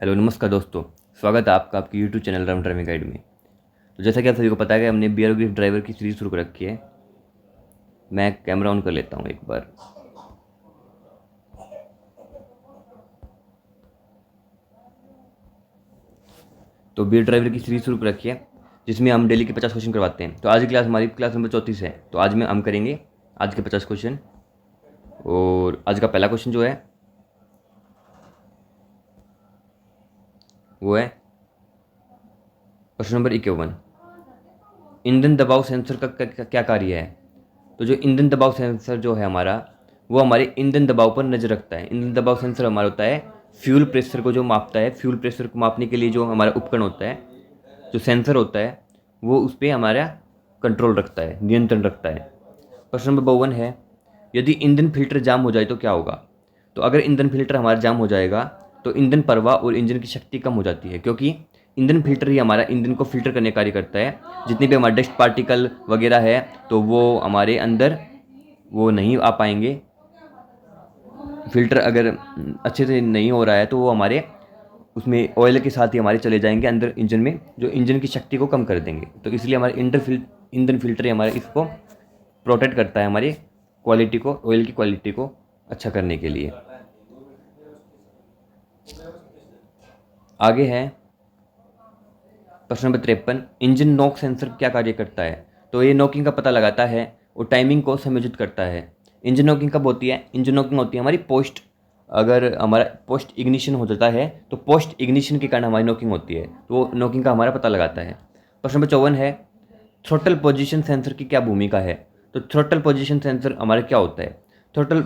Hello नमस्कार दोस्तों। स्वागत है आपका आपके YouTube channel Ram driving guide में। तो जैसा कि आप सभी को पता है कि हमने बियर ग्रिप ड्राइवर की सीरीज शुरू कर रखी है। मैं कैमरा ऑन कर लेता हूँ एक बार। तो बियर ड्राइवर की सीरीज शुरू कर रखी है जिसमें हम डेली के 50 क्वेश्चन करवाते हैं। तो आज की क्लास हमारी क्लास नंबर 34 है। तो आज में हम करेंगे आज के 50 क्वेश्चन। और आज का पहला क्वेश्चन जो है वो है क्वेश्चन नंबर 51। ईंधन दबाव सेंसर का क्या कार्य है। तो जो ईंधन दबाव सेंसर जो है हमारा, वो हमारे ईंधन दबाव पर नज़र रखता है। ईंधन दबाव सेंसर हमारा होता है फ्यूल प्रेशर को जो मापता है। फ्यूल प्रेशर को मापने के लिए जो हमारा उपकरण होता है, जो सेंसर होता है, वो उस पर हमारा कंट्रोल रखता है, नियंत्रण रखता है। प्रश्न नंबर 52 है, यदि ईंधन फिल्टर जाम हो जाए तो क्या होगा। तो अगर ईंधन फिल्टर हमारा जाम हो जाएगा तो ईंधन प्रवाह और इंजन की शक्ति कम हो जाती है, क्योंकि ईंधन फिल्टर ही हमारा ईंधन को फिल्टर करने का कार्य करता है। जितने भी हमारे डस्ट पार्टिकल वगैरह है तो वो हमारे अंदर वो नहीं आ पाएंगे। फिल्टर अगर अच्छे से नहीं हो रहा है तो वो हमारे उसमें ऑयल के साथ ही हमारे चले जाएंगे अंदर इंजन में, जो इंजन की शक्ति को कम कर देंगे। तो इसलिए हमारे ईंधन फिल्टर ही हमारे इसको प्रोटेक्ट करता है, हमारी क्वालिटी को, ऑयल की क्वालिटी को अच्छा करने के लिए। आगे है प्रश्न नंबर 53। इंजन नॉक सेंसर क्या कार्य करता है। तो ये नॉकिंग का पता लगाता है और टाइमिंग को समायोजित करता है। इंजन नॉकिंग कब होती है। इंजन नॉकिंग होती है हमारी पोस्ट, अगर हमारा पोस्ट इग्निशन हो जाता है तो पोस्ट इग्निशन के कारण हमारी नॉकिंग होती है, तो वो नॉकिंग का हमारा पता लगाता है। प्रश्न नंबर 54 है, थ्रोटल पोजीशन सेंसर की क्या भूमिका है। तो थ्रोटल पोजीशन सेंसर हमारा क्या होता है। थ्रोटल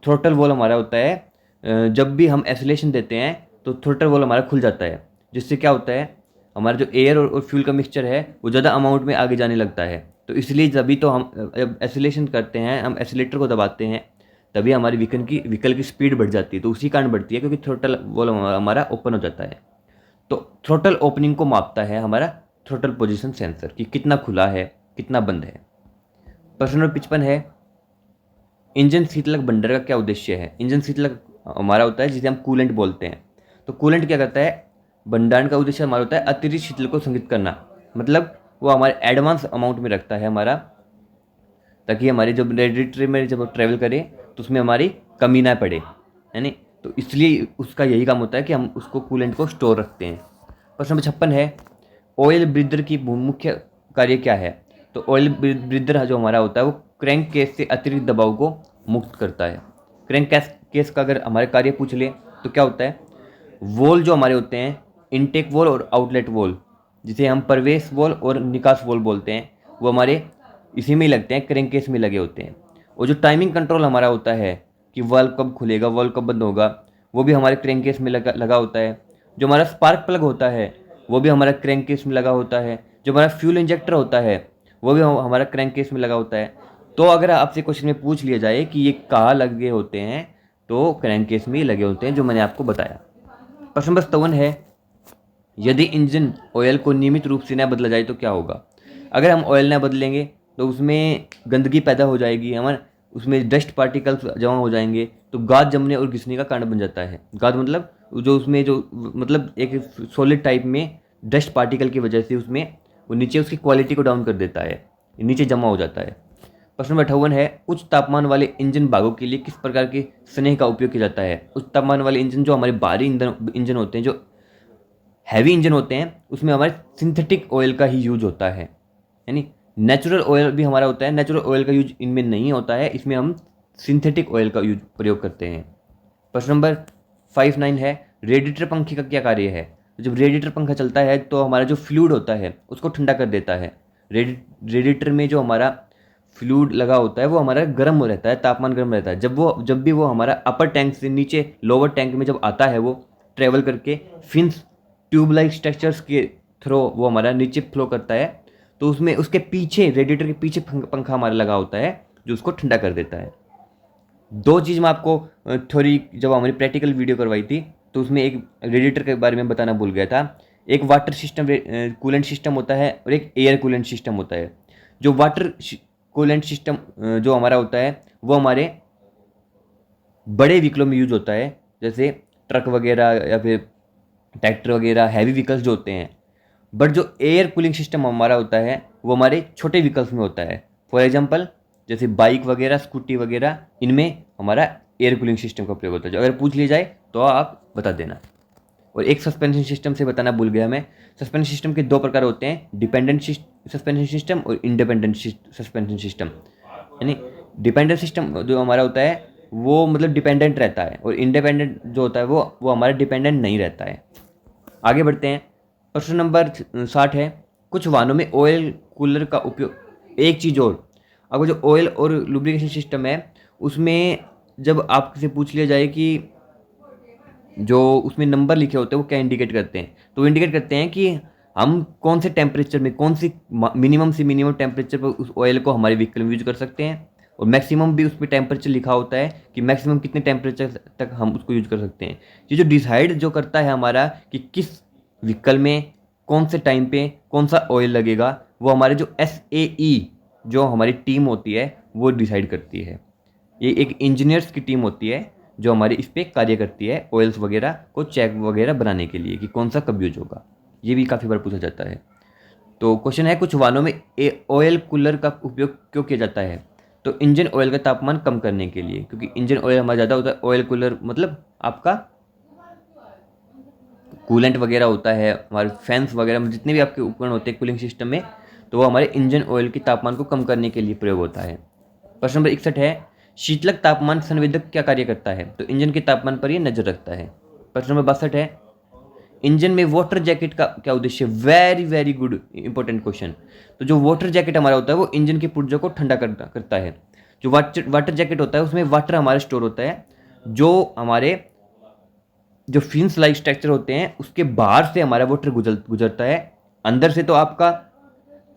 थ्रोटल वॉल्व हमारा होता है, जब भी हम एक्सीलरेशन देते हैं तो थ्रोटल वॉल्व हमारा खुल जाता है, जिससे क्या होता है हमारा जो एयर और फ्यूल का मिक्सचर है वो ज़्यादा अमाउंट में आगे जाने लगता है। तो इसलिए जब भी तो हम जब एक्सीलरेशन करते हैं, हम एक्सीलेटर को दबाते हैं, तभी हमारी व्हीकल की स्पीड बढ़ जाती है। तो उसी कारण बढ़ती है क्योंकि थ्रोटल वॉल्व हमारा ओपन हो जाता है। तो थ्रोटल ओपनिंग को मापता है हमारा थ्रोटल पोजीशन सेंसर कि कितना खुला है, कितना बंद है। प्रश्न नंबर 55 है, इंजन शीतलक भंडार का क्या उद्देश्य है। इंजन शीतलक हमारा होता है जिसे हम कूलेंट बोलते हैं। तो कूलेंट क्या करता है, भंडारण का उद्देश्य हमारा होता है अतिरिक्त शीतल को संग्रहित करना। मतलब वो हमारे एडवांस अमाउंट में रखता है हमारा, ताकि हमारे जब रेडिएटर में जब ट्रैवल करें तो उसमें हमारी कमी ना पड़े, है नी। तो इसलिए उसका यही काम होता है कि हम उसको कूलेंट को स्टोर रखते हैं। प्रश्न नंबर 56 है, ऑयल ब्रीदर की मुख्य कार्य क्या है। तो ऑयल ब्रीदर जो हमारा होता है वो क्रैंक केस से अतिरिक्त दबाव को मुक्त करता है। क्रैंक केस का अगर हमारे कार्य पूछ ले तो क्या होता है, वोल जो हमारे होते हैं, इनटेक वोल और आउटलेट वोल, जिसे हम प्रवेश वोल और निकास वोल बोलते हैं, वो हमारे इसी में ही लगते हैं, क्रैंक केस में लगे होते हैं। और जो टाइमिंग कंट्रोल हमारा होता है कि वाल्व कब खुलेगा, वाल्व कब बंद होगा, वो भी हमारे क्रैंक केस में लगा होता है। जो हमारा स्पार्क प्लग होता है वो भी हमारा क्रैंक केस में लगा होता है। जो हमारा फ्यूल इंजेक्टर होता है वो भी हमारा क्रैंक केस में लगा होता है। तो अगर आपसे क्वेश्चन में पूछ लिया जाए कि ये कहाँ लगे होते हैं, तो क्रैंक केस में ही लगे होते हैं, जो मैंने आपको बताया। प्रश्न नंबर 57 है, यदि इंजन ऑयल को नियमित रूप से न बदला जाए तो क्या होगा। अगर हम ऑयल न बदलेंगे तो उसमें गंदगी पैदा हो जाएगी, हमारे उसमें डस्ट पार्टिकल्स जमा हो जाएंगे, तो गाद जमने और घिसने का कारण बन जाता है। गाद मतलब जो उसमें जो मतलब एक सॉलिड टाइप में डस्ट पार्टिकल की वजह से उसमें वो नीचे उसकी क्वालिटी को डाउन कर देता है, नीचे जमा हो जाता है। प्रश्न नंबर 58 है, उच्च तापमान वाले इंजन भागों के लिए किस प्रकार के स्नेह का उपयोग किया जाता है। उच्च तापमान वाले इंजन जो हमारे भारी इंजन होते हैं, जो हैवी इंजन होते हैं, उसमें हमारे सिंथेटिक ऑयल का ही यूज होता है, यानी नेचुरल ऑयल भी हमारा होता है। नेचुरल ऑयल का यूज इनमें नहीं होता है, इसमें हम सिंथेटिक ऑयल का यूज प्रयोग करते हैं। प्रश्न नंबर 59 है, रेडिएटर पंखे का क्या कार्य है। जब रेडिएटर पंखा चलता है तो हमारा जो फ्लूइड होता है उसको ठंडा कर देता है। रेडिएटर में जो हमारा फ्लूइड लगा होता है वो हमारा गर्म रहता है, तापमान गर्म रहता है। जब भी वो हमारा अपर टैंक से नीचे लोअर टैंक में जब आता है, वो ट्रेवल करके फिन्स ट्यूब लाइक स्ट्रक्चर्स के थ्रू वो हमारा नीचे फ्लो करता है, तो उसमें उसके पीछे रेडिएटर के पीछे पंखा हमारा लगा होता है जो उसको ठंडा कर देता है। दो चीज़ मैं आपको थ्योरी जब हमारी प्रैक्टिकल वीडियो करवाई थी तो उसमें एक रेडिएटर के बारे में बताना भूल गया था। एक वाटर सिस्टम कूलेंट सिस्टम होता है और एक एयर कूलेंट सिस्टम होता है। जो वाटर कूलेंट सिस्टम जो हमारा होता है वो हमारे बड़े व्हीकलों में यूज होता है, जैसे ट्रक वगैरह या फिर ट्रैक्टर वगैरह हैवी व्हीकल्स जो होते हैं। बट जो एयर कूलिंग सिस्टम हमारा होता है वो हमारे छोटे व्हीकल्स में होता है। फॉर एग्जांपल जैसे बाइक वगैरह, स्कूटी वगैरह, इनमें हमारा एयर कूलिंग सिस्टम का प्रयोग होता है। जो अगर पूछ लिया जाए तो आप बता देना। और एक सस्पेंशन सिस्टम से बताना भूल गया मैं। सस्पेंशन सिस्टम के दो प्रकार होते हैं, डिपेंडेंट सस्पेंशन सिस्टम और इंडिपेंडेंट सस्पेंशन सिस्टम। यानी डिपेंडेंट सिस्टम जो हमारा होता है वो मतलब डिपेंडेंट रहता है, और इंडिपेंडेंट जो होता है वो हमारा डिपेंडेंट नहीं रहता है। आगे बढ़ते हैं। प्रश्न नंबर 60 है, कुछ वाहनों में ऑयल कूलर का उपयोग। एक चीज़ और, अब जो ऑयल और लुब्रिकेशन सिस्टम है उसमें जब आपसे पूछ लिया जाए कि जो उसमें नंबर लिखे होते हैं वो क्या इंडिकेट करते हैं, तो वो इंडिकेट करते हैं कि हम कौन से टेम्परेचर में, कौन सी मिनिमम से मिनिमम टेम्परेचर पर उस ऑयल को हमारे व्हीकल में यूज कर सकते हैं। और मैक्सिमम भी उस पर टेम्परेचर लिखा होता है कि मैक्सिमम कितने टेम्परेचर तक हम उसको यूज कर सकते हैं। ये जो डिसाइड जो करता है हमारा कि किस व्हीकल में कौन से टाइम पे कौन सा ऑयल लगेगा, वो हमारे जो SAE जो हमारी टीम होती है वो डिसाइड करती है। ये एक इंजीनियर्स की टीम होती है जो हमारी इस पर कार्य करती है ऑयल्स वगैरह को चेक वगैरह बनाने के लिए कि कौन सा कब यूज होगा। ये भी काफ़ी बार पूछा जाता है। तो क्वेश्चन है, कुछ वाहनों में ऑयल कूलर का उपयोग क्यों किया जाता है। तो इंजन ऑयल का तापमान कम करने के लिए, क्योंकि इंजन ऑयल हमारा ज़्यादा होता है। ऑयल कूलर मतलब आपका कूलेंट वगैरह होता है, हमारे फैंस वगैरह में जितने भी आपके उपकरण होते हैं कूलिंग सिस्टम में, तो वो हमारे इंजन ऑयल के तापमान को कम करने के लिए प्रयोग होता है। प्रश्न नंबर 61 है, शीतलक तापमान संवेदक क्या कार्य करता है। तो इंजन के तापमान पर ये नजर रखता है। प्रश्न नंबर 62 है, इंजन में वाटर जैकेट का क्या उद्देश्य। Very very good important question. तो जो वाटर जैकेट हमारा होता है वो इंजन की पुर्जों को ठंडा करता है। जो वाटर जैकेट होता है उसमें वाटर हमारा स्टोर होता है, जो हमारे जो फिन्स लाइक स्ट्रक्चर होते हैं उसके बाहर से हमारा वाटर गुजरता है। अंदर से तो आपका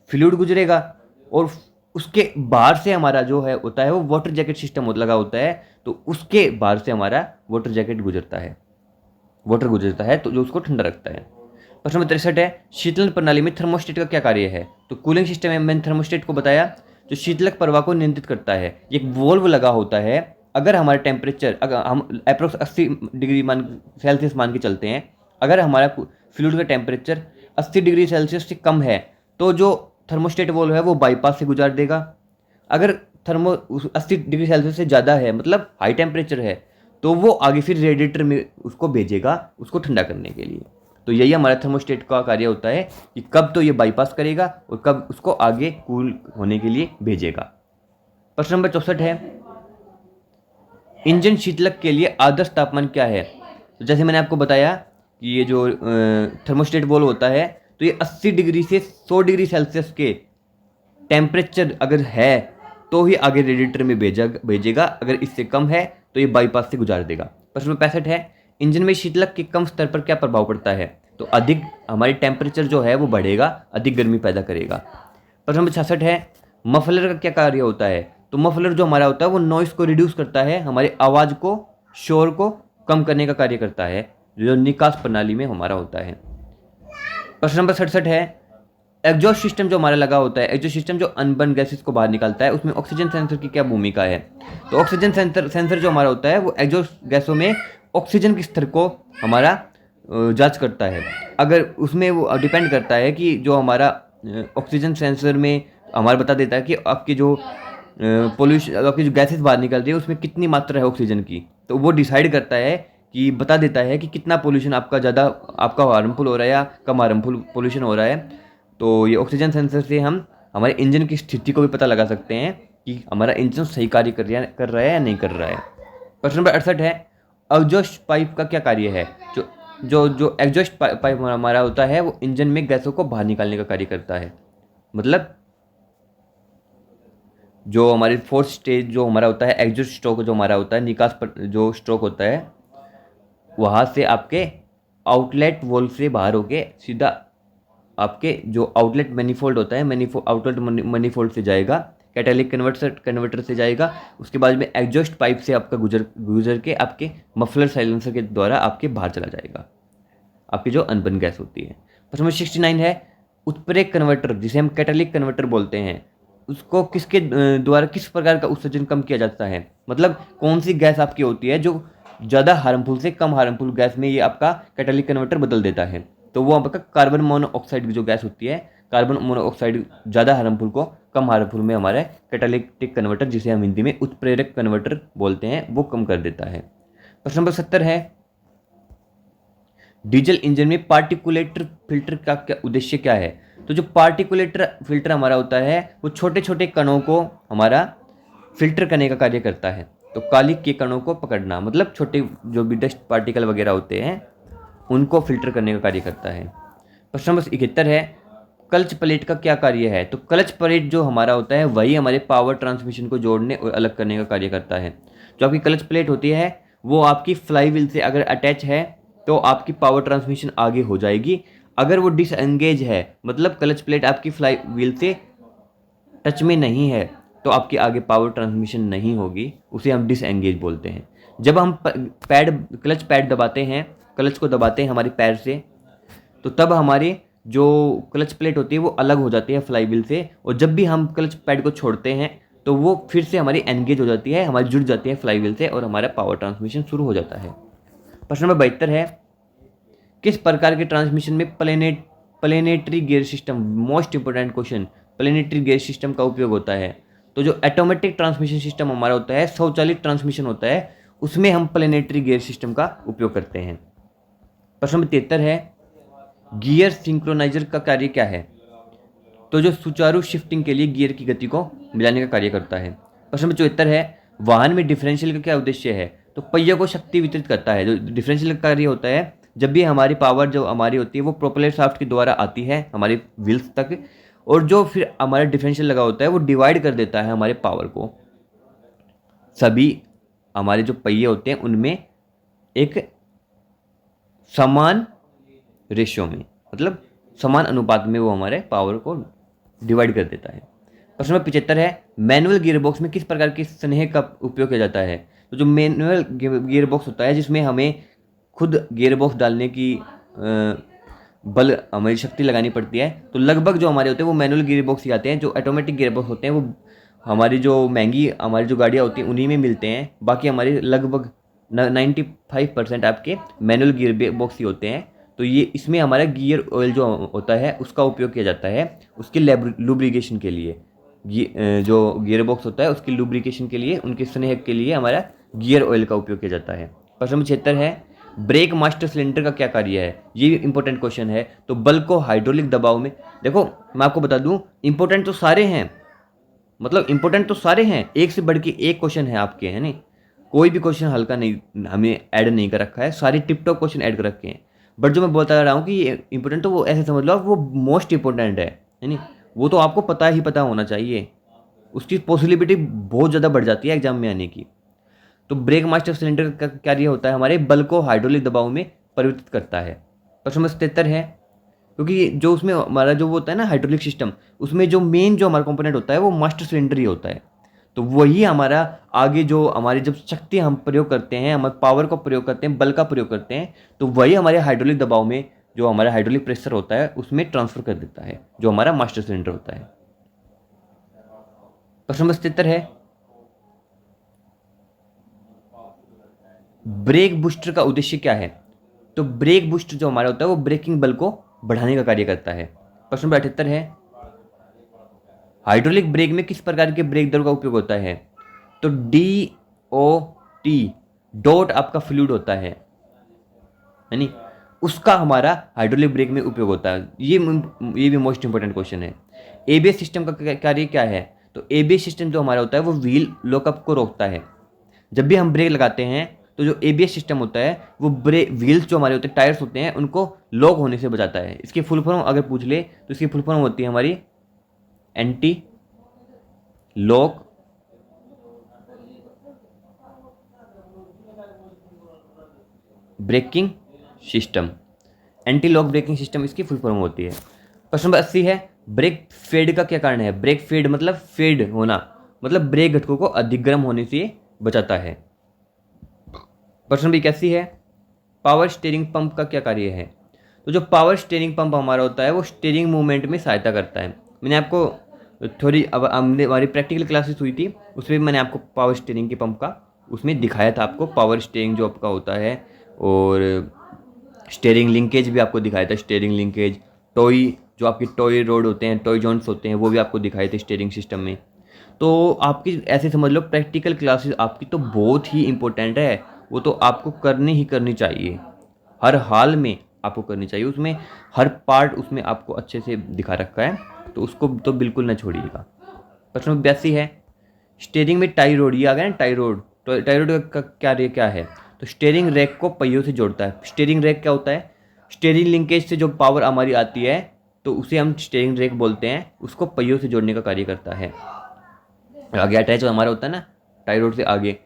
फ्लूइड गुजरेगा, और उसके बाहर से हमारा जो है होता है वो वाटर जैकेट सिस्टम लगा होता है, तो उसके बाहर से हमारा वाटर जैकेट गुजरता है, वाटर गुजरता है, तो जो उसको ठंडा रखता है। प्रश्न नंबर 63 है, शीतलन प्रणाली में थर्मोस्टेट का क्या कार्य है। तो कूलिंग सिस्टम में मैंने थर्मोस्टेट को बताया, जो शीतलक प्रवाह को नियंत्रित करता है। एक वोल्व लगा होता है, अगर हमारा टेम्परेचर, अगर हम अप्रोक्स 80 डिग्री सेल्सियस मान के चलते हैं, अगर हमारा फ्लूइड का टेम्परेचर 80 डिग्री सेल्सियस से कम है तो जो थर्मोस्टेट वोल्व है वो बाईपास से गुजार देगा। अगर 80 डिग्री सेल्सियस से ज़्यादा है, मतलब हाई टेम्परेचर है, तो वो आगे फिर रेडिएटर में उसको भेजेगा उसको ठंडा करने के लिए। तो यही हमारा थर्मोस्टेट का कार्य होता है कि कब तो ये बाईपास करेगा और कब उसको आगे कूल होने के लिए भेजेगा। प्रश्न नंबर 64 है, इंजन शीतलक के लिए आदर्श तापमान क्या है। तो जैसे मैंने आपको बताया कि ये जो थर्मोस्टेट वोल्व होता है, तो ये 80 डिग्री से 100 डिग्री सेल्सियस के टेम्परेचर अगर है तो ही आगे रेडिएटर में भेजेगा, अगर इससे कम है तो ये बाईपास से गुजार देगा। प्रश्न नंबर 65 है, इंजन में शीतलक के कम स्तर पर क्या प्रभाव पड़ता है। तो अधिक हमारी टेम्परेचर जो है वो बढ़ेगा, अधिक गर्मी पैदा करेगा। प्रश्न नंबर 66 है, मफलर का क्या कार्य होता है। तो मफलर जो हमारा होता है वो नॉइस को रिड्यूस करता है, हमारी आवाज़ को, शोर को कम करने का कार्य करता है, जो निकास प्रणाली में हमारा होता है। प्रश्न नंबर 67 है, एग्जॉस्ट सिस्टम जो हमारा लगा होता है, एग्जॉस्ट सिस्टम जो अनबर्न गैसेस को बाहर निकालता है, उसमें ऑक्सीजन सेंसर की क्या भूमिका है। तो ऑक्सीजन सेंसर जो हमारा होता है वो एग्जॉस्ट गैसों में ऑक्सीजन के स्तर को हमारा जांच करता है। अगर उसमें वो डिपेंड करता है कि जो हमारा ऑक्सीजन सेंसर में हमारा बता देता है कि आपकी जो पोल्यूशन, आपकी जो गैसेस बाहर निकल रही है उसमें कितनी मात्रा है ऑक्सीजन की, तो वो डिसाइड करता है कि बता देता है कि कितना पोल्यूशन आपका ज़्यादा आपका हार्मफुल हो रहा है या कम हार्मफुल पोल्यूशन हो रहा है। तो ये ऑक्सीजन सेंसर से हम हमारे इंजन की स्थिति को भी पता लगा सकते हैं कि हमारा इंजन सही कार्य कर रहा है या नहीं कर रहा है। प्रश्न नंबर 68 है, एग्जॉस्ट पाइप का क्या कार्य है। जो जो जो एग्जॉस्ट पाइप हमारा होता है वो इंजन में गैसों को बाहर निकालने का कार्य करता है। मतलब जो हमारी फोर्थ स्टेज जो हमारा होता है, एग्जॉस्ट स्ट्रोक जो हमारा होता है, निकास पर जो स्ट्रोक होता है, वहाँ से आपके आउटलेट वोल्व से बाहर होके सीधा आपके जो आउटलेट मैनीफोल्ड होता है, आउटलेट मैनीफोल्ड से जाएगा, कैटालिटिक कन्वर्टर से जाएगा, उसके बाद में एग्जॉस्ट पाइप से आपका गुजर के आपके मफलर साइलेंसर के द्वारा आपके बाहर चला जाएगा, आपकी जो अनबर्न गैस होती है। प्रश्न नंबर 69 है, उत्प्रेरक कन्वर्टर जिसे हम कैटालिटिक कन्वर्टर बोलते हैं, उसको किसके द्वारा किस प्रकार का उत्सर्जन कम किया जाता है। मतलब कौन सी गैस आपकी होती है जो ज़्यादा हार्मफुल से कम हार्मफुल गैस में ये आपका कैटालिटिक कन्वर्टर बदल देता है। तो वो आपका कार्बन मोनोऑक्साइड की जो गैस होती है, कार्बन मोनोऑक्साइड ज़्यादा हार्मफुल को कम हार्मफुल में हमारा कैटालिटिक कन्वर्टर, जिसे हम हिंदी में उत्प्रेरक कन्वर्टर बोलते हैं, वो कम कर देता है। प्रश्न नंबर 70 है, डीजल इंजन में पार्टिकुलेटर फिल्टर का क्या उद्देश्य क्या है? तो जो पार्टिकुलेटर फिल्टर हमारा होता है वो छोटे छोटे कणों को हमारा फिल्टर करने का कार्य करता है। तो कालिक के कणों को पकड़ना, मतलब छोटे जो भी डस्ट पार्टिकल वगैरह होते हैं उनको फिल्टर करने का कार्य करता है। प्रश्न नंबर 71 है, क्लच प्लेट का क्या कार्य है? तो क्लच प्लेट जो हमारा होता है वही हमारे पावर ट्रांसमिशन को जोड़ने और अलग करने का कार्य करता है। जो आपकी क्लच प्लेट होती है वो आपकी फ्लाई व्हील से अगर अटैच है तो आपकी पावर ट्रांसमिशन आगे हो जाएगी। अगर वो डिसएंगेज है, मतलब क्लच प्लेट आपकी फ्लाई व्हील से टच में नहीं है, तो आपकी आगे पावर ट्रांसमिशन नहीं होगी, उसे हम डिसएंगेज बोलते हैं। जब हम क्लच पैड दबाते हैं, क्लच को दबाते हैं हमारे पैर से, तो तब हमारी जो क्लच प्लेट होती है वो अलग हो जाती है फ्लाई व्हील से, और जब भी हम क्लच पैड को छोड़ते हैं तो वो फिर से हमारी एंगेज हो जाती है, हमारी जुड़ जाती है फ्लाई व्हील से, और हमारा पावर ट्रांसमिशन शुरू हो जाता है। प्रश्न नंबर 72 है, किस प्रकार के ट्रांसमिशन में planetary gear system, most important question, planetary gear system का उपयोग होता है? तो जो ऑटोमेटिक ट्रांसमिशन सिस्टम हमारा होता है, स्वचालित ट्रांसमिशन होता है, उसमें हम प्लेनेटरी गियर सिस्टम का उपयोग करते हैं। प्रश्न नंबर 73 है, गियर सिंक्रोनाइजर का कार्य क्या है? तो जो सुचारू शिफ्टिंग के लिए गियर की गति को मिलाने का कार्य करता है। प्रश्न नंबर 74 है, वाहन में डिफरेंशियल का क्या उद्देश्य है? तो पहियों को शक्ति वितरित करता है। जो डिफरेंशियल का कार्य होता है, जब भी हमारी पावर जो हमारी होती है वो प्रोपेलर शाफ्ट के द्वारा आती है हमारे व्हील्स तक, और जो फिर हमारा डिफरेंशियल लगा होता है वो डिवाइड कर देता है हमारे पावर को सभी हमारे जो पहिए होते हैं उनमें एक समान रेशियो में, मतलब समान अनुपात में वो हमारे पावर को डिवाइड कर देता है। प्रश्न नंबर 75 है, मैनुअल गियरबॉक्स में किस प्रकार की स्नेह का उपयोग किया जाता है? तो जो मैनुअल गियरबॉक्स होता है जिसमें हमें खुद गियरबॉक्स डालने की बल हमारी शक्ति लगानी पड़ती है, तो लगभग जो हमारे होते हैं वो मैनुअल गियरबॉक्स ही आते हैं। जो ऑटोमेटिक गियरबॉक्स होते हैं वो हमारी जो महंगी हमारी जो गाड़ियाँ होती हैं उन्हीं में मिलते हैं। बाकी हमारे लगभग 95% आपके मैनुअल गियरबॉक्स ही होते हैं। तो ये इसमें हमारा गियर ऑयल जो होता है उसका उपयोग किया जाता है उसके लुब्रिकेशन के लिए। जो गियर बॉक्स होता है उसकी लुब्रिकेशन के लिए, उनके स्नेह के लिए हमारा गियर ऑयल का उपयोग किया जाता है। प्रश्न नंबर 76 है, ब्रेक मास्टर सिलेंडर का क्या कार्य है? ये भी इंपॉर्टेंट क्वेश्चन है। तो बल को हाइड्रोलिक दबाव में, देखो मैं आपको बता दूं, इंपॉर्टेंट तो सारे हैं, मतलब इंपॉर्टेंट तो सारे हैं, एक से बढ़ के एक क्वेश्चन है आपके, है नहीं, कोई भी क्वेश्चन हल्का नहीं हमें ऐड नहीं कर रखा है, सारे टिप टॉप क्वेश्चन ऐड कर रखे हैं। बट जो मैं बोलता रहा हूँ कि ये इंपॉर्टेंट, तो वो ऐसे समझ लो वो मोस्ट इंपॉर्टेंट है नहीं, वो तो आपको पता ही पता होना चाहिए, उसकी पॉसिबिलिटी बहुत ज़्यादा बढ़ जाती है एग्जाम में आने की। तो ब्रेक मास्टर सिलेंडर का कार्य होता है हमारे बल को हाइड्रोलिक दबाव में परिवर्तित करता है। प्रश्न नंबर 77 है, क्योंकि जो उसमें हमारा जो वो होता है ना हाइड्रोलिक सिस्टम, उसमें जो मेन जो हमारा कंपोनेंट होता है वो मास्टर सिलेंडर ही होता है। तो वही हमारा आगे जो हमारी जब शक्ति हम प्रयोग करते हैं, हमारे पावर का प्रयोग करते हैं, बल का प्रयोग करते हैं, तो वही हमारे हाइड्रोलिक दबाव में जो हमारा हाइड्रोलिक प्रेशर होता है उसमें ट्रांसफर कर देता है, जो हमारा मास्टर सिलेंडर होता है। प्रश्न नंबर 77 है, ब्रेक बूस्टर का उद्देश्य क्या है? तो ब्रेक बूस्टर जो हमारा होता है वो ब्रेकिंग बल को बढ़ाने का कार्य करता है। प्रश्न नंबर 78 है, हाइड्रोलिक ब्रेक में किस प्रकार के ब्रेक दर का उपयोग होता है? तो DOT, डॉट आपका फ्लूइड होता है यानी उसका हमारा हाइड्रोलिक ब्रेक में उपयोग होता है। ये भी मोस्ट इंपोर्टेंट क्वेश्चन है। ABS सिस्टम का कार्य क्या है? तो ABS सिस्टम जो हमारा होता है वो व्हील लॉकअप को रोकता है। जब भी हम ब्रेक लगाते हैं तो जो ABS सिस्टम होता है वो ब्रेक व्हील्स जो हमारे होते हैं, टायर्स होते हैं, उनको लॉक होने से बचाता है। इसकी फुल फॉर्म अगर पूछ ले तो इसकी फुल फॉर्म होती है हमारी anti lock braking system. Anti lock braking system इसकी फुल फॉर्म होती है। प्रश्न नंबर 80 है, ब्रेक फेड का क्या कारण है? ब्रेक फेड मतलब फेड होना, मतलब ब्रेक घटकों को अधिक गर्म होने से बचाता है। प्रश्न नंबर 81 है, पावर स्टीयरिंग पंप का क्या कार्य है? तो जो पावर स्टीयरिंग पंप हमारा होता है वो स्टीयरिंग मूवमेंट में सहायता करता है। मैंने आपको थोड़ी अब हमने हमारी प्रैक्टिकल क्लासेस हुई थी उसमें मैंने आपको पावर स्टीयरिंग के पंप का उसमें दिखाया था आपको पावर स्टीयरिंग जो आपका होता है, और स्टीयरिंग लिंकेज भी आपको दिखाया था, स्टीयरिंग लिंकेज, टॉय जो आपके टॉय रोड होते हैं, टॉय जॉइंट्स होते हैं, वो भी आपको दिखाए थे स्टीयरिंग सिस्टम में। तो आपकी ऐसे समझ लो प्रैक्टिकल क्लासेस आपकी तो बहुत ही इंपॉर्टेंट है, वो तो आपको करनी ही करनी चाहिए, हर हाल में आपको करनी चाहिए। उसमें हर पार्ट उसमें आपको अच्छे से दिखा रखा है, तो उसको तो बिल्कुल ना छोड़िएगा। प्रश्न 82 है, स्टीयरिंग में टाई रोड, ये आ गया ना टाई रोड, तो टाई रोड का क्या है, तो स्टीयरिंग रैक को पहियों से जोड़ता है। स्टीयरिंग रैक क्या होता है, स्टीयरिंग लिंकेज से जो पावर हमारी आती है तो उसे हम स्टीयरिंग रैक बोलते हैं, उसको पहियों से जोड़ने का कार्य करता है। आगे अटैच जो हमारा होता है ना टाई रोड से आगे,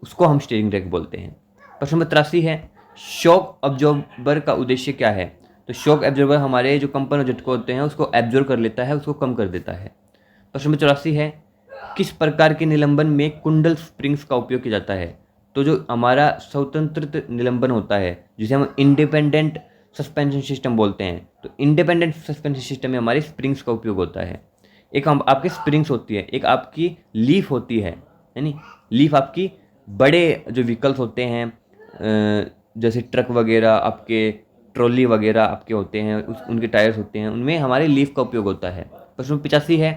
उसको हम स्टीयरिंग रैक बोलते हैं। प्रश्न नंबर 83 है, शॉक अब्जॉर्बर का उद्देश्य क्या है, तो शॉक एब्जॉर्बर हमारे जो कंपन और झटके होते हैं उसको एब्जॉर्ब कर लेता है, उसको कम कर देता है। प्रश्न नंबर 84 है, किस प्रकार के निलंबन में कुंडल स्प्रिंग्स का उपयोग किया जाता है, तो जो हमारा स्वतंत्र निलंबन होता है जिसे हम इंडिपेंडेंट सस्पेंशन सिस्टम बोलते हैं, तो इंडिपेंडेंट सस्पेंशन सिस्टम में हमारे स्प्रिंग्स का उपयोग होता है। एक हम आपके स्प्रिंग्स होती है, एक आपकी लीफ होती है, यानी लीफ आपकी बड़े जो व्हीकल्स होते हैं जैसे ट्रक वगैरह, आपके ट्रॉली वगैरह आपके होते हैं, उनके टायर्स होते हैं, उनमें हमारे लीफ का उपयोग होता है। प्रश्न 85 है,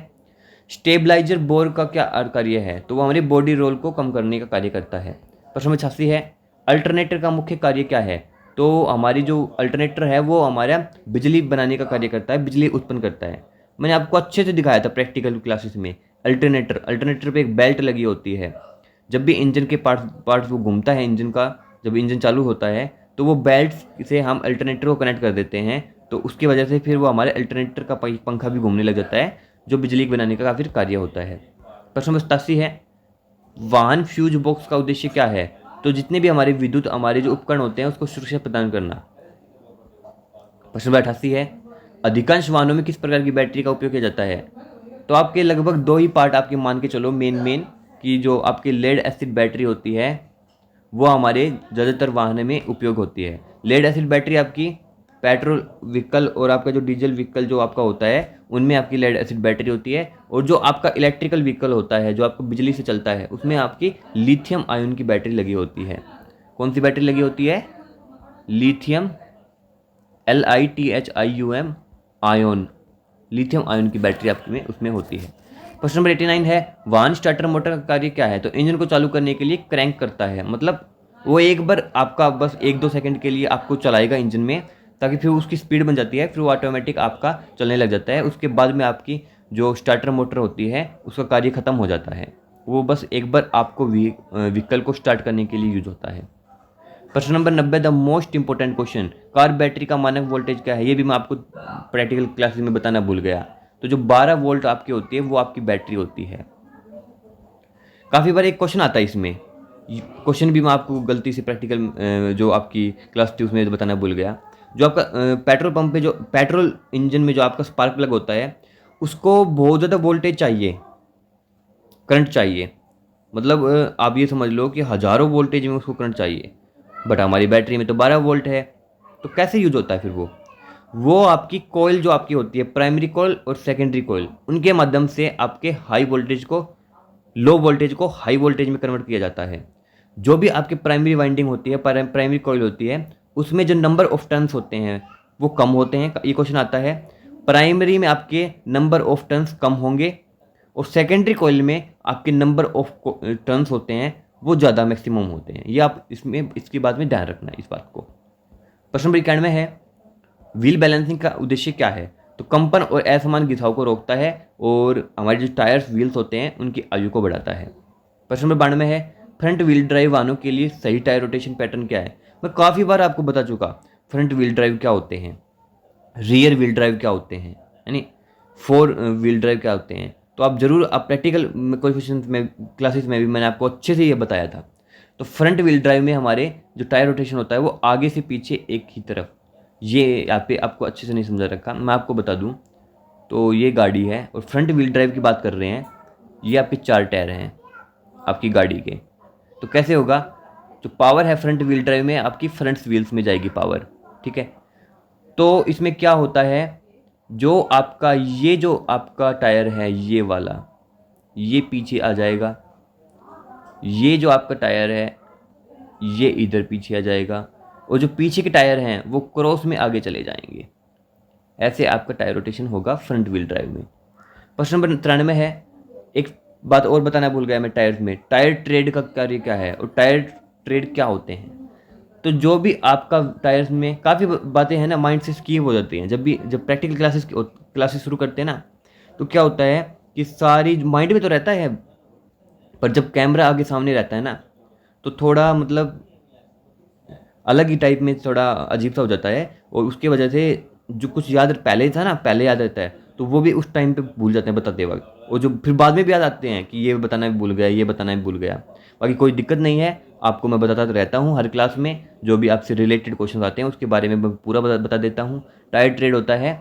स्टेबलाइजर बोर का क्या कार्य है, तो वो हमारी बॉडी रोल को कम करने का कार्य करता है। प्रश्न 86 है, अल्टरनेटर का मुख्य कार्य क्या है, तो हमारी जो अल्टरनेटर है वो हमारा बिजली बनाने का कार्य करता है, बिजली उत्पन्न करता है। मैंने आपको अच्छे से दिखाया था प्रैक्टिकल क्लासेस में। अल्टरनेटर पे एक बेल्ट लगी होती है, जब भी इंजन के पार्ट्स वो घूमता है, इंजन का जब इंजन चालू होता है तो वो बेल्ट से हम अल्टरनेटर को कनेक्ट कर देते हैं, तो उसकी वजह से फिर वो हमारे अल्टरनेटर का पंखा भी घूमने लग जाता है, जो बिजली बनाने का फिर कार्य होता है। प्रश्न नंबर 87 है, वाहन फ्यूज बॉक्स का उद्देश्य क्या है, तो जितने भी हमारे विद्युत हमारे जो उपकरण होते हैं उसको सुरक्षा प्रदान करना। प्रश्न नंबर 88 है, अधिकांश वाहनों में किस प्रकार की बैटरी का उपयोग किया जाता है, तो आपके लगभग दो ही पार्ट आपके मान के चलो मेन कि जो आपकी लेड एसिड बैटरी होती है वो हमारे ज़्यादातर वाहन में उपयोग होती है। लेड एसिड बैटरी आपकी पेट्रोल व्हीकल और आपका जो डीजल व्हीकल जो आपका होता है उनमें आपकी लेड एसिड बैटरी होती है, और जो आपका इलेक्ट्रिकल व्हीकल होता है जो आपको बिजली से चलता है उसमें आपकी लिथियम आयन की बैटरी लगी होती है। कौन सी बैटरी लगी होती है, lithium, LITHIUM ion, lithium ion की बैटरी आपकी में उसमें होती है। क्वेश्चन नंबर 89 है, वाहन स्टार्टर मोटर का कार्य क्या है, तो इंजन को चालू करने के लिए क्रैंक करता है, मतलब वो एक बार आपका बस 1-2 सेकंड के लिए आपको चलाएगा इंजन में, ताकि फिर उसकी स्पीड बन जाती है, फिर वो ऑटोमेटिक आपका चलने लग जाता है। उसके बाद में आपकी जो स्टार्टर मोटर होती है उसका कार्य खत्म हो जाता है, वो बस एक बार आपको व्हीकल को स्टार्ट करने के लिए यूज होता है। प्रश्न number 90, the most important question, car battery का मानक वोल्टेज क्या है, ये भी मैं आपको प्रैक्टिकल क्लासेस में बताना भूल गया। तो जो 12 वोल्ट आपकी होती है वो आपकी बैटरी होती है। काफ़ी बार एक क्वेश्चन आता है इसमें, क्वेश्चन भी मैं आपको गलती से प्रैक्टिकल जो आपकी क्लास थी उसमें बताना भूल गया। जो आपका पेट्रोल पंप पे जो पेट्रोल इंजन में जो आपका स्पार्क प्लग होता है उसको बहुत ज़्यादा वोल्टेज चाहिए, करंट चाहिए, मतलब आप ये समझ लो कि हज़ारों वोल्टेज में उसको करंट चाहिए, बट हमारी बैटरी में तो 12 वोल्ट है। तो कैसे यूज होता है फिर वो आपकी कॉइल जो आपकी होती है प्राइमरी कॉइल और सेकेंडरी कॉइल, उनके माध्यम से आपके हाई वोल्टेज को लो वोल्टेज को हाई वोल्टेज में कन्वर्ट किया जाता है। जो भी आपकी प्राइमरी वाइंडिंग होती है, प्राइमरी कॉइल होती है, उसमें जो नंबर ऑफ टर्न्स होते हैं वो कम होते हैं। ये क्वेश्चन आता है, प्राइमरी में आपके नंबर ऑफ टर्न्स कम होंगे और सेकेंडरी कॉइल में आपके नंबर ऑफ टर्न्स होते हैं वो ज़्यादा मैक्सिमम होते हैं। ये आप इसमें इसकी बात में ध्यान रखना है इस बात को। प्रश्न नंबर 91 है, व्हील बैलेंसिंग का उद्देश्य क्या है, तो कंपन और असमान घिसाव को रोकता है और हमारे जो टायर्स व्हील्स होते हैं उनकी आयु को बढ़ाता है। प्रश्न नंबर 92 है, फ्रंट व्हील ड्राइव वाहनों के लिए सही टायर रोटेशन पैटर्न क्या है। मैं काफ़ी बार आपको बता चुका फ्रंट व्हील ड्राइव क्या होते हैं, रियर व्हील ड्राइव क्या होते हैं, यानी 4 व्हील ड्राइव क्या होते हैं। तो आप जरूर आप प्रैक्टिकल क्वेश्चन में क्लासेस में भी मैंने आपको अच्छे से ये बताया था। तो फ्रंट व्हील ड्राइव में हमारे जो टायर रोटेशन होता है वो आगे से पीछे एक ही तरफ, ये यहाँ पे आपको अच्छे से नहीं समझा रखा, मैं आपको बता दूं। तो ये गाड़ी है और फ्रंट व्हील ड्राइव की बात कर रहे हैं, ये आपके 4 टायर हैं आपकी गाड़ी के। तो कैसे होगा, जो पावर है फ्रंट व्हील ड्राइव में आपकी फ्रंट व्हील्स में जाएगी पावर, ठीक है। तो इसमें क्या होता है, जो आपका ये जो आपका टायर है ये वाला, ये पीछे आ जाएगा, ये जो आपका टायर है ये इधर पीछे आ जाएगा और जो पीछे के टायर हैं वो क्रॉस में आगे चले जाएंगे। ऐसे आपका टायर रोटेशन होगा फ्रंट व्हील ड्राइव में। प्रश्न नंबर 93 है, एक बात और बताना भूल गया मैं टायर्स में, टायर ट्रेड का कार्य क्या है और टायर ट्रेड क्या होते हैं। तो जो भी आपका टायर्स में काफ़ी बातें हैं ना माइंड से स्कीप हो जाती हैं। जब प्रैक्टिकल क्लासेस शुरू करते हैं ना तो क्या होता है कि सारी माइंड में तो रहता है, पर जब कैमरा आगे सामने रहता है ना तो थोड़ा मतलब अलग ही टाइप में थोड़ा अजीब सा हो जाता है। और उसकी वजह से जो कुछ याद पहले था ना पहले याद रहता है तो वो भी उस टाइम पे भूल जाते हैं बताते वक्त, और जो फिर बाद में भी याद आते हैं कि ये बताना भी भूल गया, ये बताना भी भूल गया। बाकी कोई दिक्कत नहीं है, आपको मैं बताता तो रहता हूँ हर क्लास में, जो भी आपसे रिलेटेड क्वेश्चन आते हैं उसके बारे में मैं पूरा बता देता हूँ। टायर ट्रेड होता है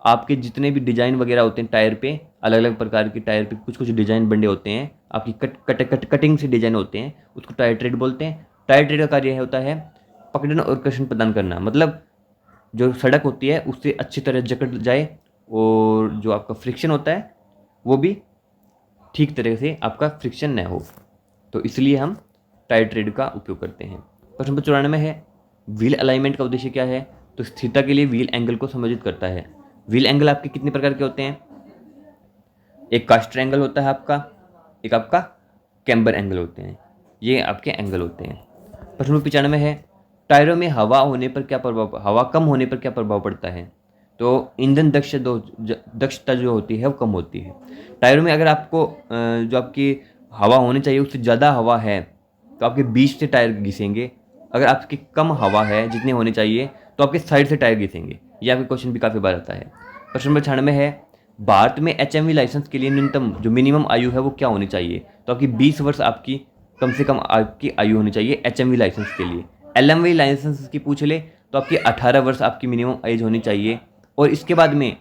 आपके जितने भी डिज़ाइन वगैरह होते हैं टायर पे, अलग अलग प्रकार के टायर पे कुछ कुछ डिज़ाइन बने होते हैं, आपकी कटिंग से डिज़ाइन होते हैं, उसको टायर ट्रेड बोलते हैं। टायर ट्रेड का कार्य होता है पकड़ना और कर्षण प्रदान करना, मतलब जो सड़क होती है उससे अच्छी तरह जकड़ जाए और जो आपका फ्रिक्शन होता है वो भी ठीक तरह से आपका फ्रिक्शन न हो, तो इसलिए हम टायर ट्रेड का उपयोग करते हैं। प्रश्न नंबर 94 है, व्हील अलाइनमेंट का उद्देश्य क्या है। तो स्थिरता के लिए व्हील एंगल को समायोजित करता है। व्हील एंगल आपके कितने प्रकार के होते हैं, एक कास्टर एंगल होता है आपका, एक आपका कैम्बर एंगल होते हैं, ये आपके एंगल होते हैं। प्रश्न नंबर 95 है, टायरों में हवा होने पर क्या प्रभाव, हवा कम होने पर क्या प्रभाव पड़ता है। तो ईंधन दक्षता जो होती है वो कम होती है। टायरों में अगर आपको जो आपकी हवा होनी चाहिए उससे ज़्यादा हवा है तो आपके बीच से टायर घिसेंगे, अगर आपकी कम हवा है जितनी होनी चाहिए तो आपके साइड से टायर घिसेंगे। ये आपके क्वेश्चन भी काफ़ी बार आता है। प्रश्न नंबर 96 है, भारत में HMV लाइसेंस के लिए न्यूनतम जो मिनिमम आयु है वो क्या होनी चाहिए। तो आपकी 20 वर्ष आपकी कम से कम आपकी आयु होनी चाहिए HMV लाइसेंस के लिए। LMV लाइसेंस की पूछ ले तो आपकी 18 वर्ष आपकी मिनिमम एज होनी चाहिए। और इसके बाद में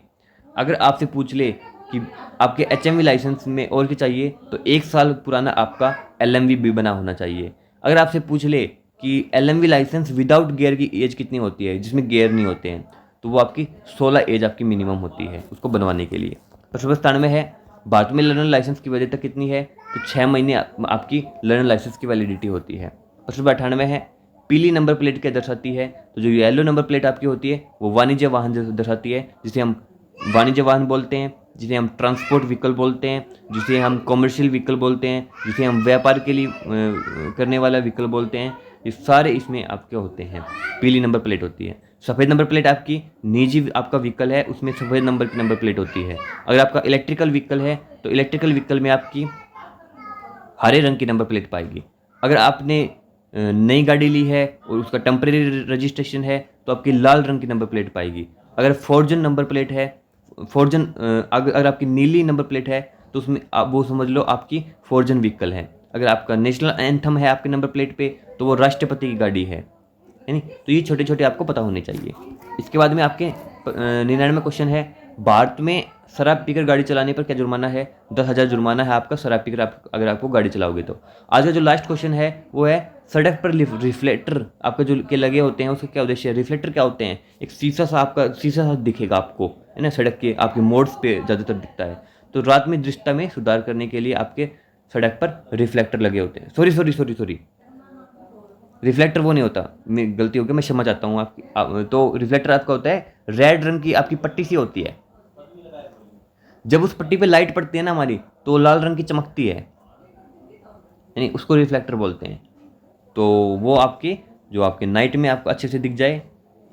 अगर आपसे पूछ ले कि आपके HMV लाइसेंस में और क्या चाहिए तो 1 साल पुराना आपका LMV भी बना होना चाहिए। अगर आपसे पूछ ले कि LMV लाइसेंस विदाउट गियर की एज कितनी होती है, जिसमें गियर नहीं होते हैं, तो वो आपकी 16 एज आपकी मिनिमम होती है उसको बनवाने के लिए। प्रश्न 97 है, भारत में लर्नर लाइसेंस की वैधता कितनी है। तो 6 महीने आपकी लर्नर लाइसेंस की वैलिडिटी होती है। प्रश्न 98 है, पीली नंबर प्लेट क्या दर्शाती है। तो जो येलो नंबर प्लेट आपकी होती है वो वाणिज्य वाहन दर्शाती है, जिसे हम वाणिज्य वाहन बोलते हैं, जिसे हम ट्रांसपोर्ट व्हीकल बोलते हैं, जिसे हम कॉमर्शियल व्हीकल बोलते हैं, जिसे हम व्यापार के लिए करने वाला व्हीकल बोलते हैं। ये सारे इसमें आपके होते हैं, पीली नंबर प्लेट होती है। सफ़ेद नंबर प्लेट आपकी निजी आपका व्हीकल है उसमें सफ़ेद नंबर की नंबर प्लेट होती है। अगर आपका इलेक्ट्रिकल व्हीकल है तो इलेक्ट्रिकल व्हीकल में आपकी हरे रंग की नंबर प्लेट पाएगी। अगर आपने नई गाड़ी ली है और उसका टेम्परेरी रजिस्ट्रेशन है तो आपकी लाल रंग की नंबर प्लेट पाएगी। अगर फॉर्जन नंबर प्लेट है, फॉर्जन अगर आपकी नीली नंबर प्लेट है तो उसमें आप वो समझ लो आपकी फॉर्जन व्हीकल है। अगर आपका नेशनल एंथम है आपके नंबर प्लेट पे तो वो राष्ट्रपति की गाड़ी है नहीं। तो ये छोटे छोटे आपको पता होने चाहिए। इसके बाद में आपके 99 क्वेश्चन है, भारत में शराब पीकर गाड़ी चलाने पर क्या जुर्माना है। 10,000 जुर्माना है आपका शराब पीकर अगर आपको गाड़ी चलाओगे तो। आज का जो लास्ट क्वेश्चन है वो है, सड़क पर रिफ्लेक्टर आपका जो के लगे होते हैं उसका क्या उद्देश्य है। रिफ्लेक्टर क्या होते हैं, एक शीशा सा आपका शीशा सा दिखेगा आपको है ना, सड़क के आपके मोड्स पे ज़्यादातर दिखता है। तो रात में दृष्टता में सुधार करने के लिए आपके सड़क पर रिफ्लेक्टर लगे होते हैं। सॉरी रिफ्लेक्टर वो नहीं होता, मैं गलती हो गई, मैं क्षमा चाहता हूँ आपकी। तो रिफ्लेक्टर आपका होता है रेड रंग की आपकी पट्टी सी होती है, जब उस पट्टी पे लाइट पड़ती है ना हमारी तो लाल रंग की चमकती है, यानी उसको रिफ्लेक्टर बोलते हैं। तो वो आपके जो आपके नाइट में आपको अच्छे से दिख जाए,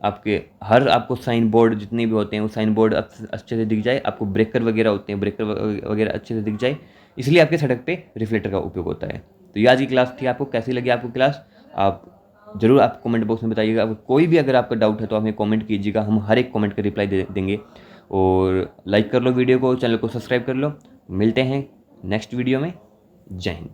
आपके हर आपको साइन बोर्ड जितने भी होते हैं वो साइन बोर्ड अच्छे से दिख जाए, आपको ब्रेकर वगैरह होते हैं ब्रेकर वगैरह अच्छे से दिख जाए, इसलिए आपके सड़क पे रिफ्लेक्टर का उपयोग होता है। तो ये आज की क्लास थी, आपको कैसी लगी आपको क्लास, आप जरूर आप कमेंट बॉक्स में बताइएगा। कोई भी अगर आपका डाउट है तो हमें कमेंट कीजिएगा, हम हर एक कमेंट का रिप्लाई देंगे। और लाइक कर लो वीडियो को, चैनल को सब्सक्राइब कर लो। मिलते हैं नेक्स्ट वीडियो में। जय हिंद।